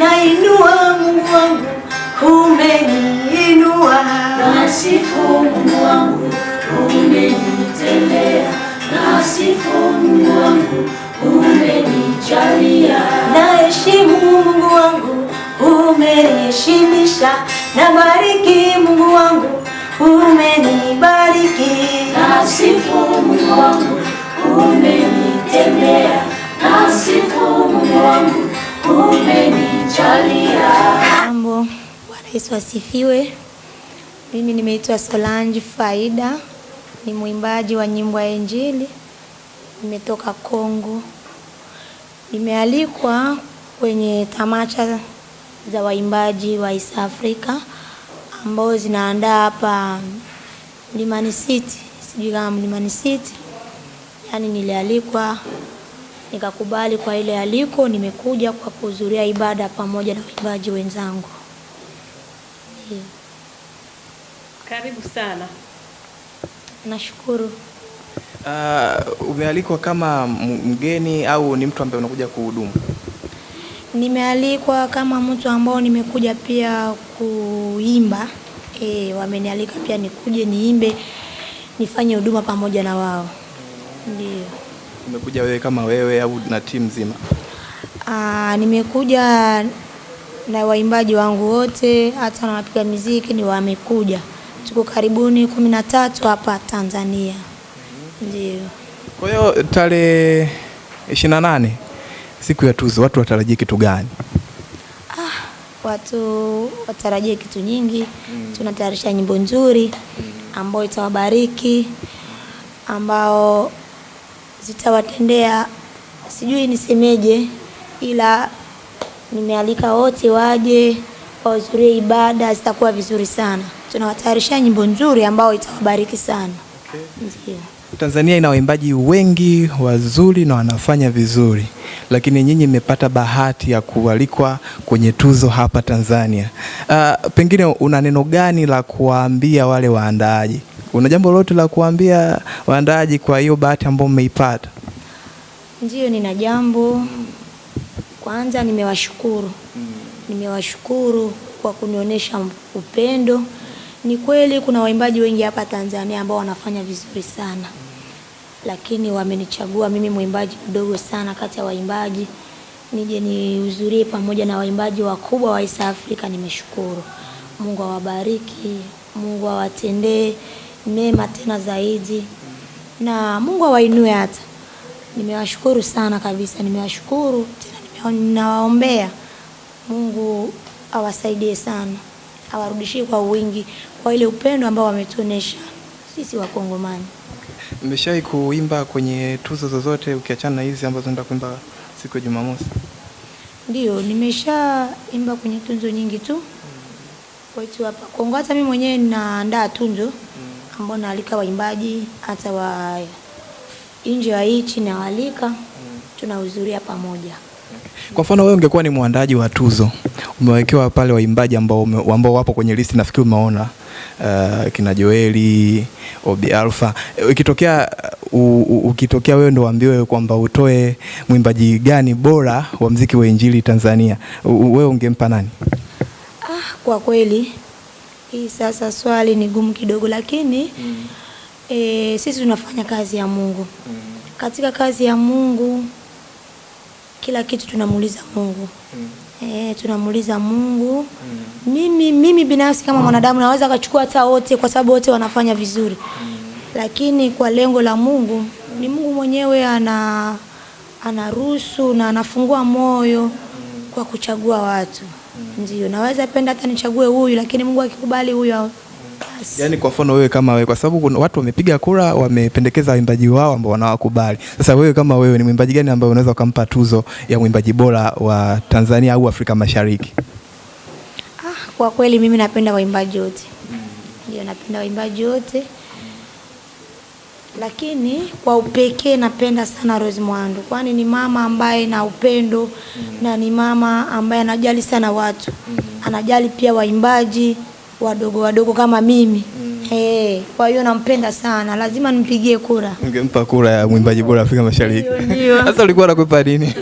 nainua Mungu wangu, umeniinua. Nasifu Mungu wangu, umenitendea. Nasifu Mungu wangu, umenijalia. Naheshimu Mungu wangu, umeniheshimisha. Nabariki Mungu wangu, umenibariki. Nasifu Mungu wangu, umenitendea. Nasifu Mungu wangu, umenijalia. Mambo, Bwana Yesu asifiwe. Mimi nimeitwa Solange Faida, ni mwimbaji wa nyimbo ya Injili. Nimetoka Kongo. Nimealikwa kwenye tamasha za waimbaji wa East Africa ambao zinaandaa hapa Mlimani City. Sijui kama Mlimani City. Yaani nilialikwa, nikakubali kwa ile aliko, nimekuja kwa kuhudhuria ibada pamoja na waimbaji wenzangu. Karibu sana. Nashukuru. Umealikwa kama mgeni au ni mtu ambaye unakuja kuhudumu? Nimealikwa kama mtu ambao nimekuja pia kuimba. Wamenialika pia nikuje niimbe, nifanye huduma pamoja na wao. Ndio. Umekuja wewe kama wewe au na timu nzima? Nimekuja na waimbaji wangu wote, hata na wapiga muziki ni wamekuja. Tuko karibuni 13 hapa Tanzania. Ndio. Kwa hiyo tarehe 28 siku ya tuzo, watu watarajie kitu gani? Watu watarajie kitu nyingi. Tunatayarisha nyimbo nzuri ambao itawabariki, ambao zitawatendea, sijui nisemeje, ila nimealika wote waje wahudhurie ibada, zitakuwa vizuri sana. Tunawatayarisha nyimbo nzuri ambao itawabariki sana. Okay. Ndio. Tanzania ina waimbaji wengi wazuri na wanafanya vizuri, lakini nyinyi mmepata bahati ya kualikwa kwenye tuzo hapa Tanzania. Pengine una neno gani la kuwaambia wale waandaaji? Una jambo lolote la kuambia waandaaji kwa hiyo bahati ambayo mmeipata? Ndio, nina jambo. Kwanza nimewashukuru. Nimewashukuru kwa kunionyesha upendo. Ni kweli kuna waimbaji wengi hapa Tanzania ambao wanafanya vizuri sana, lakini wamenichagua mimi, mwimbaji mdogo sana kati ya waimbaji, nije nihudhurie pamoja na waimbaji wakubwa wa East Africa. Nimeshukuru. Mungu awabariki, Mungu awatendee mema tena zaidi, na Mungu awainue hata. Nimewashukuru sana kabisa, nimewashukuru tena, ninawaombea Mungu awasaidie sana, awarudishie kwa wingi kwa ile upendo ambao wametuonesha sisi wa Kongomani. Umeshawahi kuimba kwenye tuzo zozote ukiachana na hizi ambazo nenda kuimba siku ya Jumamosi? Ndio, nimeshaimba kwenye tuzo nyingi tu. Kwetu hapa Kongo, hata mimi mwenyewe ninaandaa tuzo ambao naalika waimbaji hata wa nje wa nchi na walika, tunahudhuria pamoja. Kwa mfano wewe ungekuwa ni muandaaji wa tuzo, umewekewa pale waimbaji ambao wapo kwenye listi, nafikiri umeona kina Joeli, Obi Alpha. Ukitokea wewe ndo waambiwe kwamba utoe mwimbaji gani bora wa muziki wa Injili Tanzania, wewe ungempa nani? Kwa kweli hii sasa swali ni gumu kidogo, lakini sisi tunafanya kazi ya Mungu. Katika kazi ya Mungu kila kitu tunamuuliza Mungu. Tunamuuliza Mungu. Mimi binafsi kama mwanadamu naweza kuchukua hata wote kwa sababu wote wanafanya vizuri. Lakini kwa lengo la Mungu, ni Mungu mwenyewe anaruhusu na anafungua moyo kwa kuchagua watu. Ndio, naweza penda hata nichague huyu, lakini Mungu akikubali huyu. Yaani kwa mfano wewe kama wewe, kwa sababu kuna watu wamepiga kura, wamependekeza waimbaji wao ambao wanawakubali. Sasa wewe kama wewe, ni mwimbaji gani ambaye unaweza kumpa tuzo ya mwimbaji bora wa Tanzania au Afrika Mashariki? Kwa kweli mimi napenda waimbaji wote. Ndio, napenda waimbaji wote. Lakini kwa upekee napenda sana Rose Muhando, kwani ni mama ambaye na upendo na ni mama ambaye anajali sana watu. Anajali pia waimbaji wadogo kama mimi. Kwa hiyo nampenda sana, lazima nimpigie kura. Ungempa kura ya mwimbaji bora Afrika Mashariki? Ndio. Sasa ulikuwa unakupa nini?